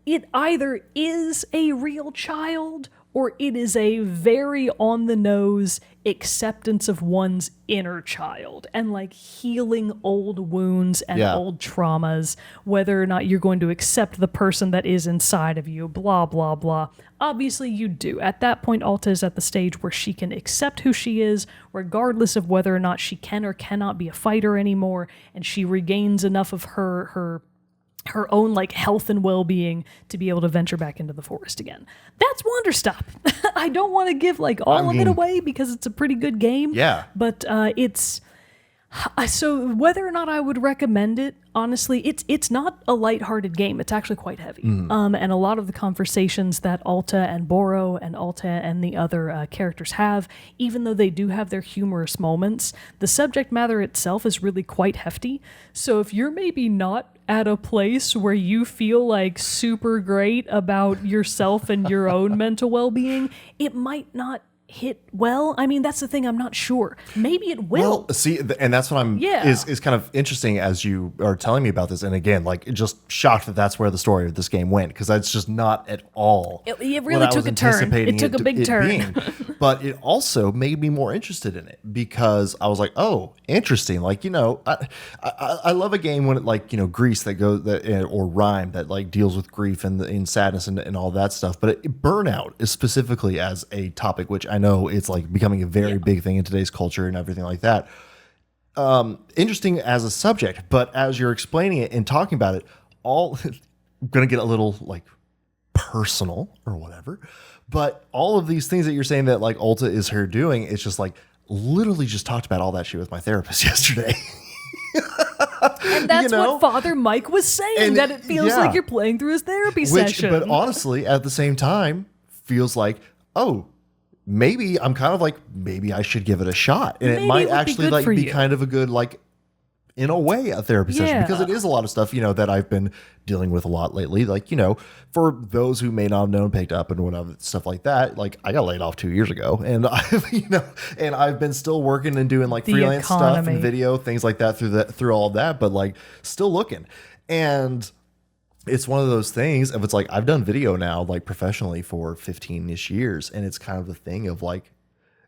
it either is a real child or it is a very on-the-nose acceptance of one's inner child and like healing old wounds and old traumas, whether or not you're going to accept the person that is inside of you, blah, blah, blah. Obviously you do. At that point, Alta is at the stage where she can accept who she is, regardless of whether or not she can or cannot be a fighter anymore, and she regains enough of her own like health and well-being to be able to venture back into the forest again. That's Wanderstop. I don't want to give like all of it away because it's a pretty good game. Yeah. But it's so whether or not I would recommend it, honestly, it's not a lighthearted game. It's actually quite heavy. And a lot of the conversations that Alta and Boro and Alta and the other characters have, even though they do have their humorous moments, the subject matter itself is really quite hefty. So if you're maybe not at a place where you feel like super great about yourself and your own mental well-being, it might not hit well. I mean, that's the thing. I'm not sure. Maybe it will. Well, see, and that's what I'm is kind of interesting as you are telling me about this. And again, like just shocked that that's where the story of this game went, because that's just not at all. It really took a turn. It took a big turn. But it also made me more interested in it because I was like, oh, interesting. Like, you know, I love a game when it like, you know, Grease that goes or Rhyme that like deals with grief and in sadness and all that stuff. But burnout is specifically as a topic, which I know it's like becoming a very big thing in today's culture and everything like that. Interesting as a subject, but as you're explaining it and talking about it, I'm going to get a little like personal or whatever, but all of these things that you're saying that like Alta is her doing, it's just like literally just talked about all that shit with my therapist yesterday. And that's what Father Mike was saying, and that it feels like you're playing through his therapy session. But honestly, at the same time, feels like, oh, maybe I'm kind of like, maybe I should give it a shot. And maybe it might actually like be kind of a good, like, in a way, a therapy session, because it is a lot of stuff, you know, that I've been dealing with a lot lately. Like, you know, for those who may not have known, picked up and whatever stuff like that, like I got laid off 2 years ago, and I've been still working and doing like freelance stuff and video, things like that through all of that, but like still looking. And it's one of those things of, it's like, I've done video now, like professionally for 15-ish years. And it's kind of the thing of like,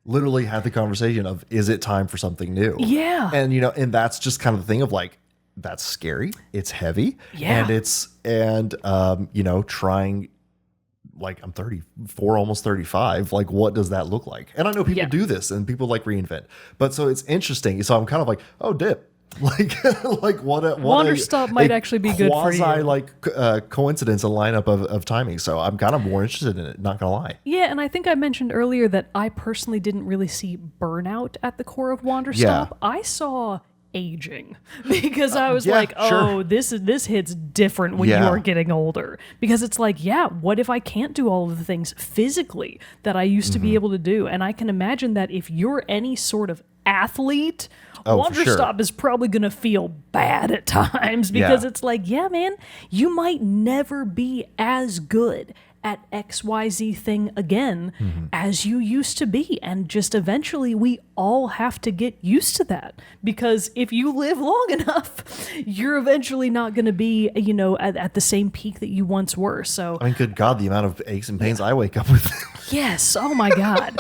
literally had the conversation of, is it time for something new? Yeah. And, you know, and that's just kind of the thing of like, that's scary. It's heavy. Yeah. And you know, trying, like, I'm 34, almost 35. Like, what does that look like? And I know people do this and people like reinvent, but so it's interesting. So I'm kind of like, oh, dip. Like what Wanderstop might actually be good for you. Coincidence, a lineup of timing. So I'm kind of more interested in it, not gonna lie. Yeah, and I think I mentioned earlier that I personally didn't really see burnout at the core of Wanderstop. Yeah. I saw aging because I was yeah, like, oh, sure. this hits different when you Yeah. are getting older. Because it's like, yeah, what if I can't do all of the things physically that I used to be able to do? And I can imagine that if you're any sort of athlete, Oh, for sure. Wanderstop is probably going to feel bad at times because Yeah. it's like, yeah, man, you might never be as good at XYZ thing again as you used to be. And just eventually we all have to get used to that because if you live long enough, you're eventually not going to be, at the same peak that you once were. So, I mean, good God, the amount of aches and pains I wake up with. yes. Oh my God.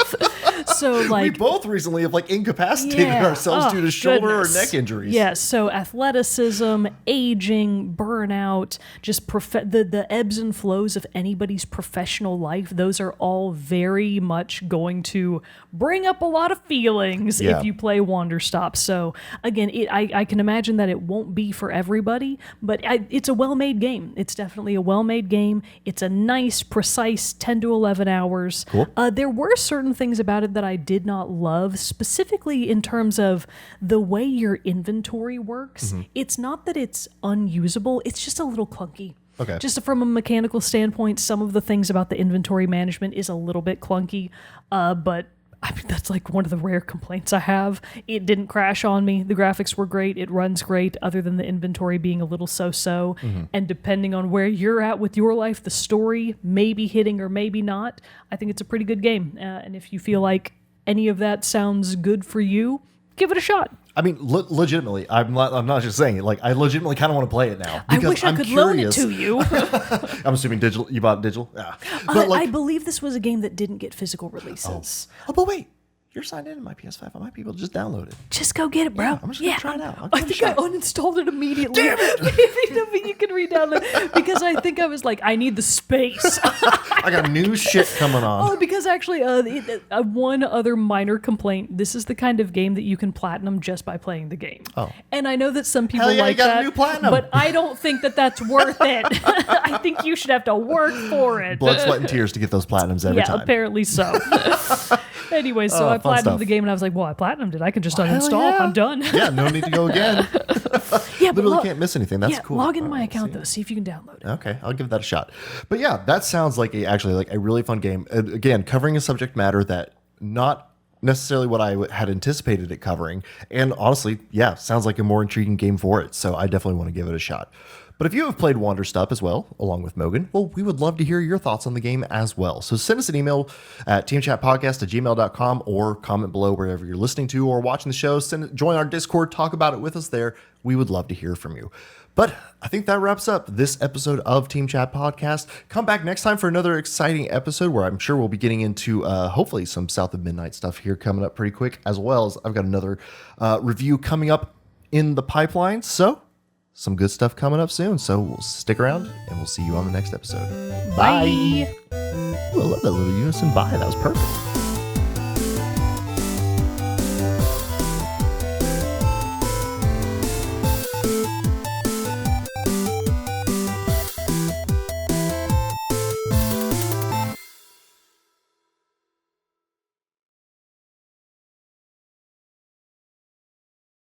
So We like, both recently have incapacitated ourselves due to shoulder goodness. or neck injuries. Yes, so athleticism, aging, burnout, just the ebbs and flows of anybody's professional life, those are all very much going to bring up a lot of feelings Yeah. if you play Wanderstop. So again, I can imagine that it won't be for everybody, but it's a well-made game. It's definitely a well-made game. It's a nice, precise 10 to 11 hours. Cool. There were certain things about it that I did not love, specifically in terms of the way your inventory works. It's not that it's unusable, it's just a little clunky. Okay. Just from a mechanical standpoint, some of the things about the inventory management is a little bit clunky, but I mean, that's like one of the rare complaints I have. It didn't crash on me. The graphics were great. It runs great, other than the inventory being a little so-so. And depending on where you're at with your life, the story may be hitting or maybe not. I think it's a pretty good game. And if you feel like any of that sounds good for you, give it a shot. I mean, legitimately, I'm not just saying it. I legitimately kind of want to play it now. I Because wish I I'm could curious. loan it to you. I'm assuming digital. You bought digital? Yeah. But I believe this was a game that didn't get physical releases. oh, but wait. You're signed in my PS5. I might be able to just download it. Just go get it, bro. Yeah, I'm just gonna try it out. I'll I give it a think I shot. uninstalled it immediately. Damn it! But you can re-download it because I think I was like, I need the space. I got new shit coming on. Oh, because actually, one other minor complaint. This is the kind of game that you can platinum just by playing the game. Oh. And I know that some people Hell yeah, like you got a that, new platinum. but I don't think that that's worth it. I think you should have to work for it. Blood, sweat, and tears to get those platinums every Yeah, time. apparently so. Anyway, so I fun platinumed stuff. the game and I was like, well, I platinumed it. I can just Hell uninstall. yeah. I'm done. Yeah, no need to go again. Yeah, but Literally can't miss anything. That's cool. log into All my right, account, see. though. See if you can download it. Okay, I'll give that a shot. But yeah, that sounds like a really fun game. Again, covering a subject matter that not necessarily what I had anticipated it covering. And honestly, yeah, sounds like a more intriguing game for it. So I definitely want to give it a shot. But if you have played Wanderstop as well, along with Mogan, well, we would love to hear your thoughts on the game as well. So send us an email at teamchatpodcast@gmail.com or comment below wherever you're listening to or watching the show. Join our Discord, talk about it with us there. We would love to hear from you. But I think that wraps up this episode of Team Chat Podcast. Come back next time for another exciting episode where I'm sure we'll be getting into hopefully some South of Midnight stuff here coming up pretty quick, as well as I've got another review coming up in the pipeline. So some good stuff coming up soon. So we'll stick around and we'll see you on the next episode. Bye. Ooh, I love that little unison bye. That was perfect.